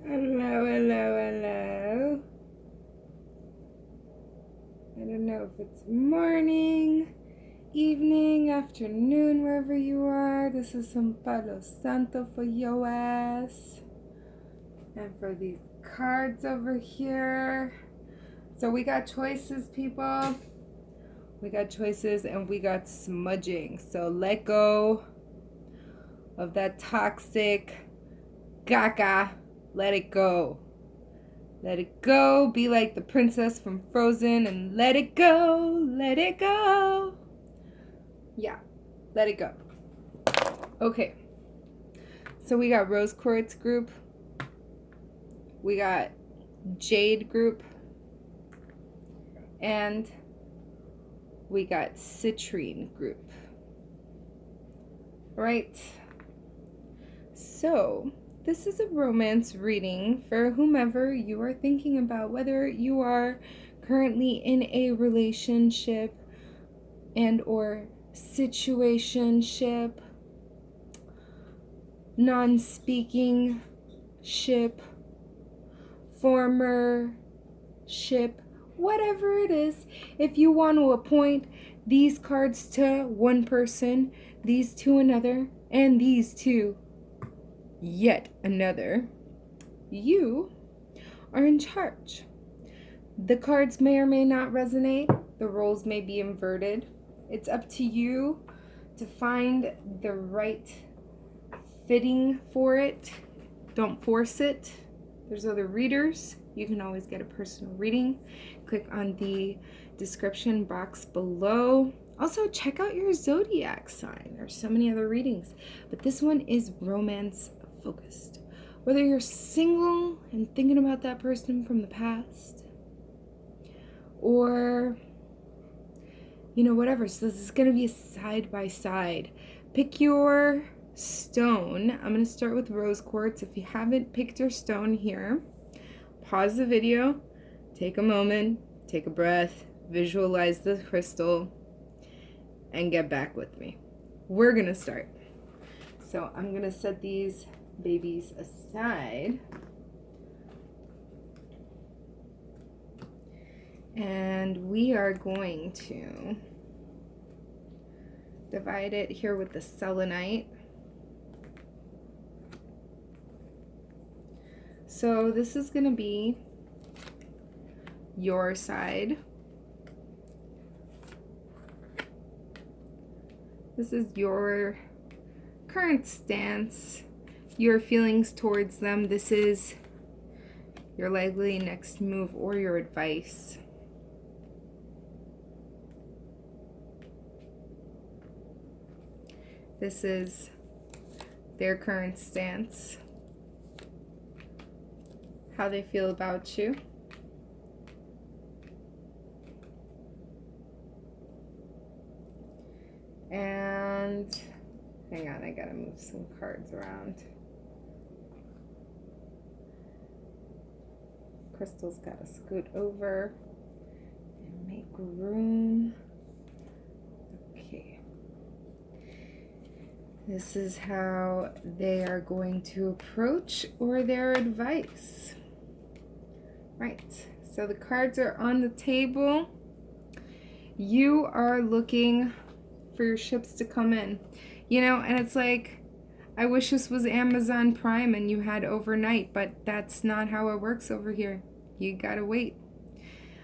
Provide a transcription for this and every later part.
Hello, hello, hello. I don't know if it's morning, evening, afternoon, wherever you are. This is some Palo Santo for your ass. And for these cards over here. So we got choices, people. We got choices and we got smudging. So let go of that toxic gaga. Let it go. Let it go. Be like the princess from Frozen and let it go. Let it go. Yeah, let it go. Okay. So we got Rose Quartz group. We got Jade group. And we got Citrine group. Right. So this is a romance reading for whomever you are thinking about, whether you are currently in a relationship and or situationship, non-speaking ship, former ship, whatever it is. If you want to appoint these cards to one person, these to another, and these to yet another, you are in charge. The cards may or may not resonate. The roles may be inverted. It's up to you to find the right fitting for it. Don't force it. There's other readers. You can always get a personal reading. Click on the description box below. Also, check out your zodiac sign. There's so many other readings, but this one is romance focused. Whether you're single and thinking about that person from the past, or whatever. So this is going to be a side by side. Pick your stone. I'm going to start with rose quartz. If you haven't picked your stone here, pause the video, take a moment, take a breath, visualize the crystal, and get back with me. We're going to start. So I'm going to set these babies aside. And we are going to divide it here with the selenite. So this is going to be your side. This is your current stance, your feelings towards them. This is your likely next move or your advice. This is their current stance, how they feel about you. And hang on, I gotta move some cards around. Crystal's gotta scoot over and make room. Okay. This is how they are going to approach or their advice. Right, so the cards are on the table. You are looking for your ships to come in. And it's like, I wish this was Amazon Prime and you had overnight, but that's not how it works over here. You gotta wait.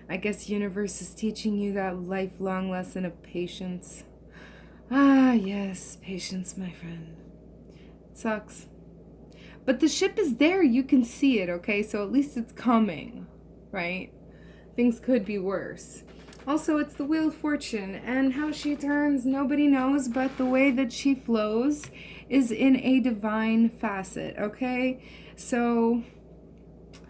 I guess universe is teaching you that lifelong lesson of patience. Ah, yes, patience, my friend. It sucks. But the ship is there. You can see it, okay? So at least it's coming, right? Things could be worse. Also, it's the Wheel of Fortune, and how she turns, nobody knows, but the way that she flows is in a divine facet, okay? So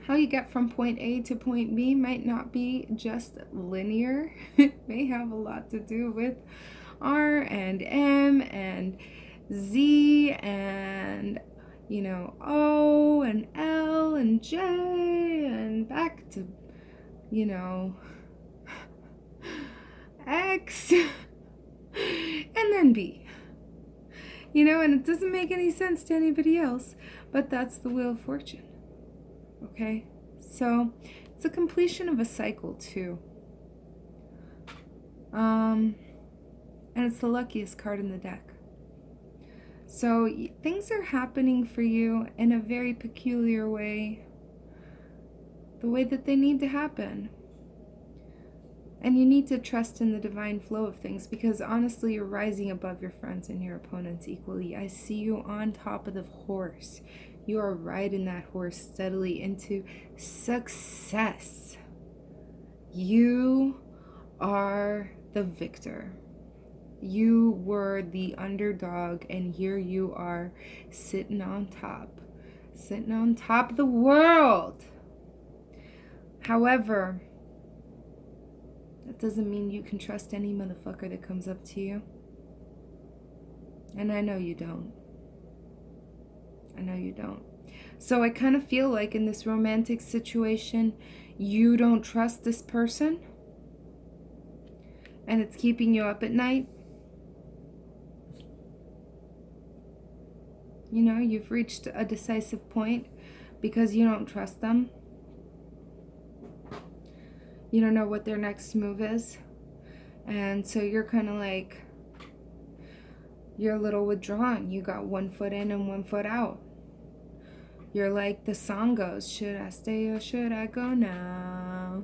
how you get from point A to point B might not be just linear. It may have a lot to do with R and M and Z and O and L and J and back to X and then B. And it doesn't make any sense to anybody else, but that's the Wheel of Fortune. Okay? So it's a completion of a cycle too. And it's the luckiest card in the deck. So things are happening for you in a very peculiar way. The way that they need to happen. And you need to trust in the divine flow of things, because honestly, you're rising above your friends and your opponents equally. I see you on top of the horse. You are riding that horse steadily into success. You are the victor. You were the underdog, and here you are sitting on top of the world. However, that doesn't mean you can trust any motherfucker that comes up to you. And I know you don't. So I kind of feel like in this romantic situation, you don't trust this person. And it's keeping you up at night. You know, you've reached a decisive point because you don't trust them. You don't know what their next move is. And so you're kind of like, you're a little withdrawn. You got 1 foot in and 1 foot out. You're like the song goes, should I stay or should I go now?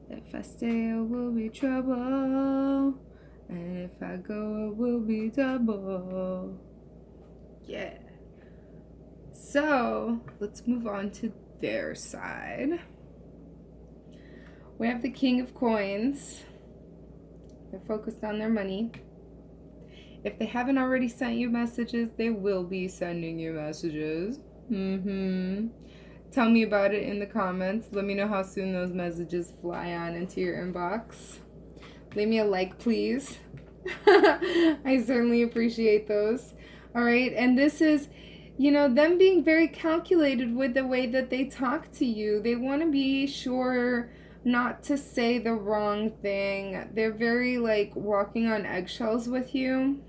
If I stay, it will be trouble. And if I go, it will be double. Yeah. So, let's move on to their side. We have the King of Coins. They're focused on their money. If they haven't already sent you messages, they will be sending you messages. Tell me about it in the comments. Let me know how soon those messages fly on into your inbox. Leave me a like, please. I certainly appreciate those. All right, and this is, you know, them being very calculated with the way that they talk to you. They want to be sure not to say the wrong thing. They're very, like, walking on eggshells with you.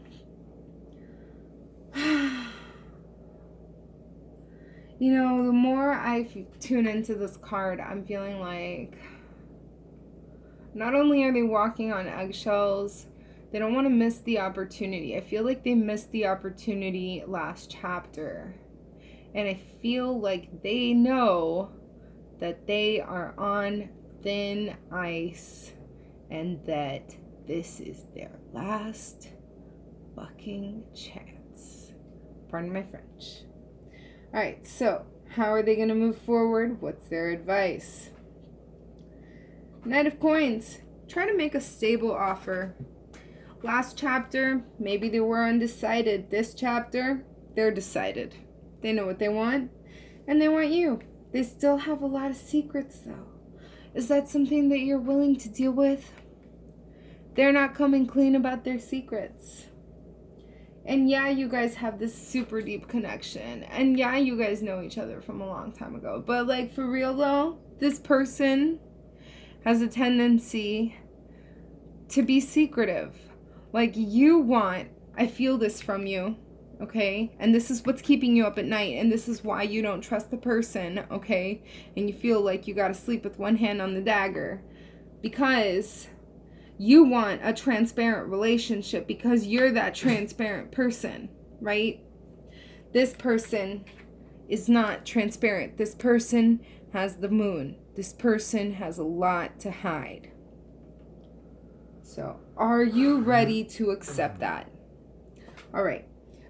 You know, the more I tune into this card, I'm feeling like not only are they walking on eggshells, they don't want to miss the opportunity. I feel like they missed the opportunity last chapter. And I feel like they know that they are on thin ice and that this is their last fucking chance. Pardon my French. Alright, so how are they going to move forward? What's their advice? Knight of Coins. Try to make a stable offer. Last chapter, maybe they were undecided. This chapter, they're decided. They know what they want, and they want you. They still have a lot of secrets, though. Is that something that you're willing to deal with? They're not coming clean about their secrets. And yeah, you guys have this super deep connection. And yeah, you guys know each other from a long time ago. But like, for real though, this person has a tendency to be secretive. Like, you want, I feel this from you, okay? And this is what's keeping you up at night. And this is why you don't trust the person, okay? And you feel like you gotta sleep with one hand on the dagger. Because you want a transparent relationship, because you're that transparent person, right? This person is not transparent. This person has the moon. This person has a lot to hide. So, are you ready to accept that? All right.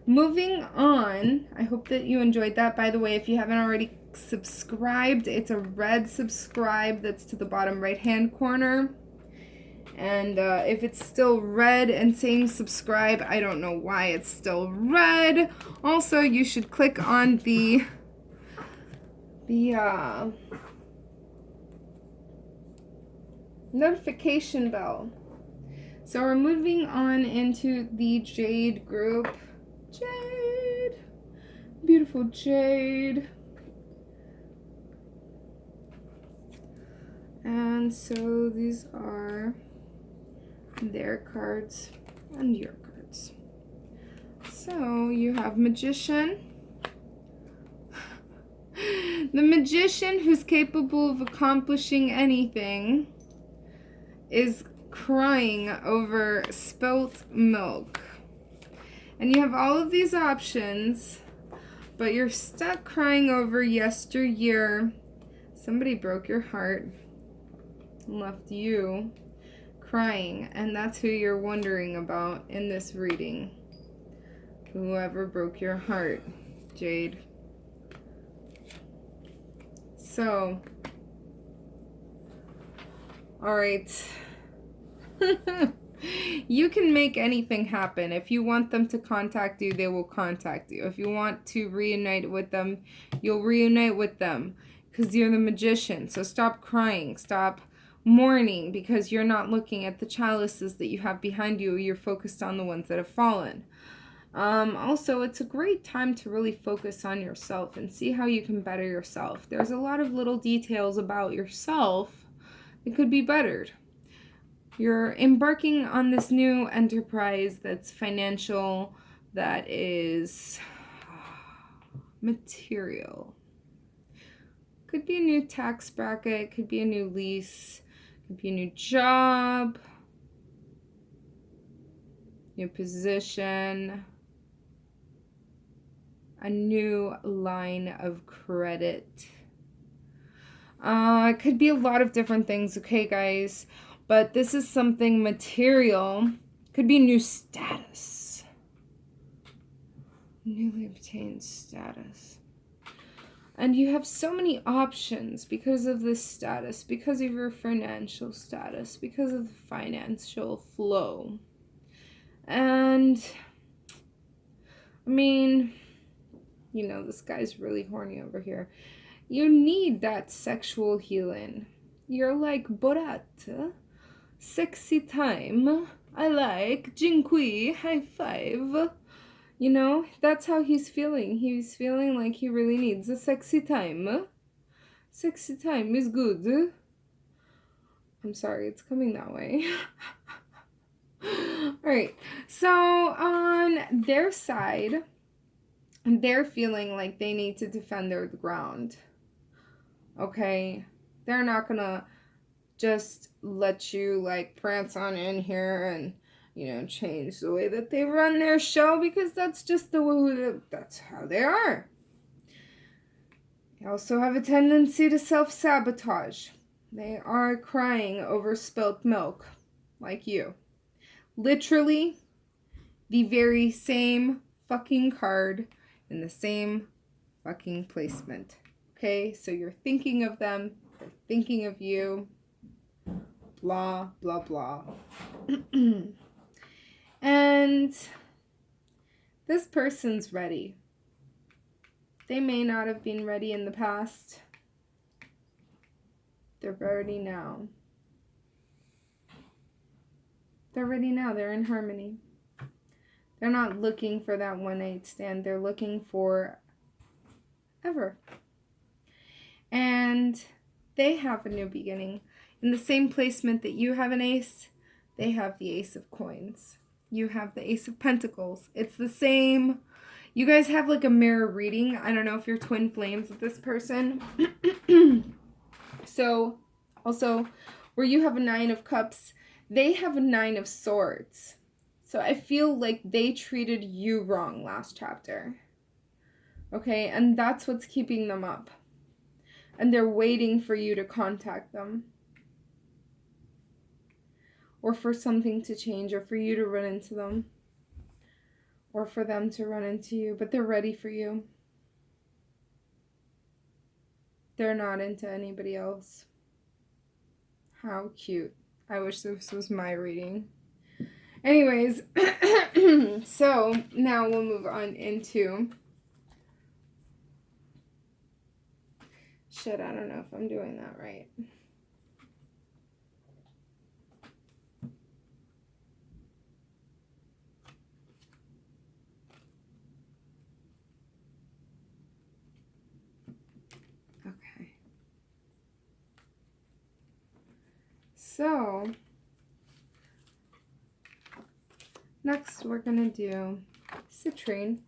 Moving on. I hope that you enjoyed that. By the way, if you haven't already subscribed, it's a red subscribe that's to the bottom right-hand corner. And if it's still red and saying subscribe, I don't know why it's still red. Also, you should click on the notification bell. So we're moving on into the Jade group. Jade! Beautiful Jade. And so these are their cards and your cards. So you have Magician. The magician who's capable of accomplishing anything is crying over spilt milk. And you have all of these options, but you're stuck crying over yesteryear. Somebody broke your heart and left you crying, and that's who you're wondering about in this reading. Whoever broke your heart, Jade. So, all right. You can make anything happen. If you want them to contact you, they will contact you. If you want to reunite with them, you'll reunite with them because you're the magician. So stop crying. Stop mourning because you're not looking at the chalices that you have behind you. You're focused on the ones that have fallen. Also, it's a great time to really focus on yourself and see how you can better yourself. There's a lot of little details about yourself that could be bettered. You're embarking on this new enterprise that's financial, that is material. Could be a new tax bracket, could be a new lease, could be a new job, new position, a new line of credit. It could be a lot of different things, okay, guys? But this is something material. Could be a new status. Newly obtained status. And you have so many options because of this status, because of your financial status, because of the financial flow. And, I mean, you know, this guy's really horny over here. You need that sexual healing. You're like Borat. Sexy time. I like. Jinkui. High five. You know, that's how he's feeling. He's feeling like he really needs a sexy time. Sexy time is good. I'm sorry, it's coming that way. Alright, so on their side, they're feeling like they need to defend their ground. Okay? They're not gonna just let you like prance on in here and, you know, change the way that they run their show, because that's just that's how they are. They also have a tendency to self-sabotage. They are crying over spilt milk, like you. Literally, the very same fucking card in the same fucking placement. Okay, so you're thinking of them, they're thinking of you. Blah, blah, blah. And this person's ready. They may not have been ready in the past. They're ready now. They're ready now. They're in harmony. They're not looking for that one-night stand. They're looking for ever. And they have a new beginning. In the same placement that you have an ace, they have the ace of coins. You have the ace of pentacles. It's the same. You guys have like a mirror reading. I don't know if you're twin flames with this person. So, also, where you have a 9 of cups, they have a 9 of swords. So I feel like they treated you wrong last chapter. Okay, and that's what's keeping them up. And they're waiting for you to contact them. Or for something to change, or for you to run into them. Or for them to run into you, but they're ready for you. They're not into anybody else. How cute. I wish this was my reading. Anyways, so now we'll move on into... Shit, I don't know if I'm doing that right. Okay. So, next we're going to do Citrine.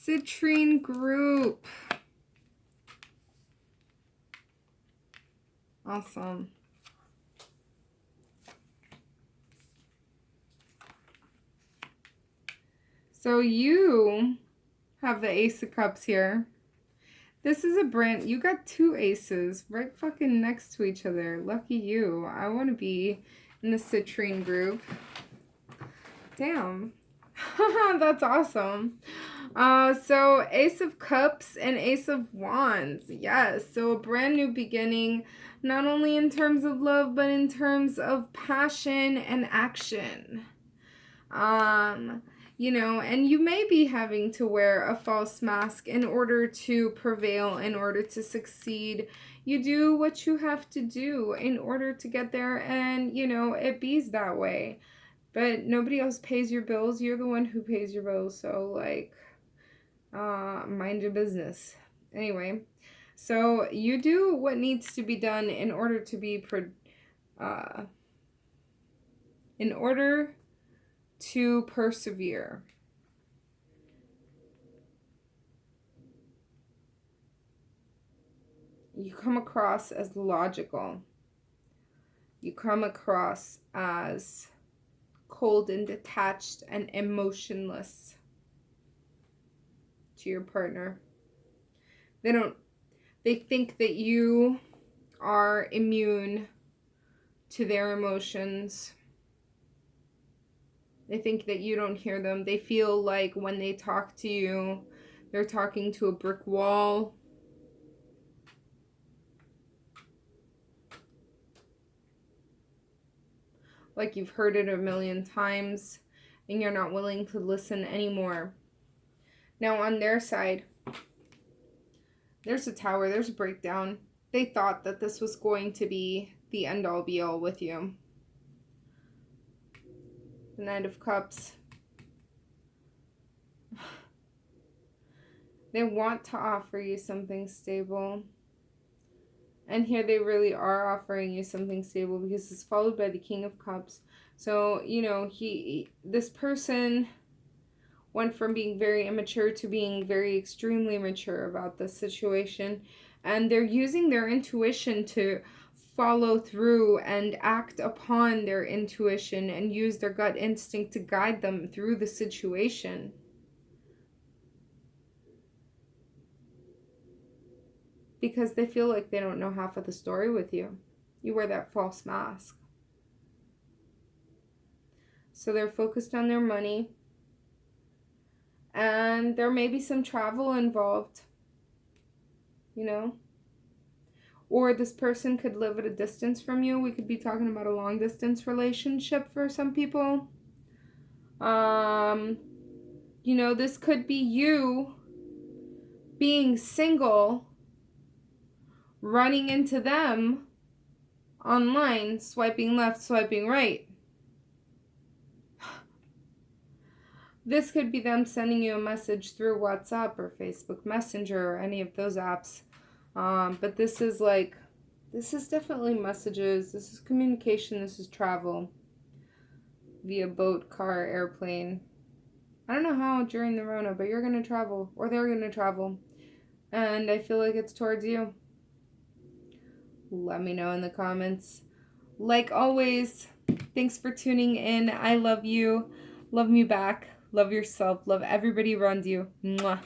Citrine group. Awesome. So you have the Ace of Cups here. This is a brand, you got 2 aces right fucking next to each other. Lucky you. I want to be in the Citrine group. Damn. That's awesome. So Ace of Cups and Ace of Wands. Yes. So a brand new beginning, not only in terms of love, but in terms of passion and action. You know, and you may be having to wear a false mask in order to prevail, in order to succeed. You do what you have to do in order to get there, and, you know, it bees that way. But nobody else pays your bills. You're the one who pays your bills, so, like, mind your business. Anyway, so you do what needs to be done in order to be, in order to persevere. You come across as logical. You come across as cold and detached and emotionless to your partner. They think that you are immune to their emotions. They think that you don't hear them. They feel like when they talk to you, they're talking to a brick wall. Like you've heard it a million times and you're not willing to listen anymore. Now on their side, there's a tower, there's a breakdown. They thought that this was going to be the end all be all with you. The Knight of Cups. They want to offer you something stable. And here they really are offering you something stable because it's followed by the King of Cups. So, you know, this person went from being very immature to being very extremely mature about this situation. And they're using their intuition to follow through and act upon their intuition and use their gut instinct to guide them through the situation. Because they feel like they don't know half of the story with you. You wear that false mask. So they're focused on their money. And there may be some travel involved. You know? Or this person could live at a distance from you. We could be talking about a long distance relationship for some people. You know, this could be you being single, running into them online, swiping left, swiping right. This could be them sending you a message through WhatsApp or Facebook Messenger or any of those apps. But this is definitely messages. This is communication. This is travel via boat, car, airplane. I don't know how during the Rona, but you're going to travel, or they're going to travel. And I feel like it's towards you. Let me know in the comments. Like always, thanks for tuning in. I love you. Love me back. Love yourself. Love everybody around you. Mwah.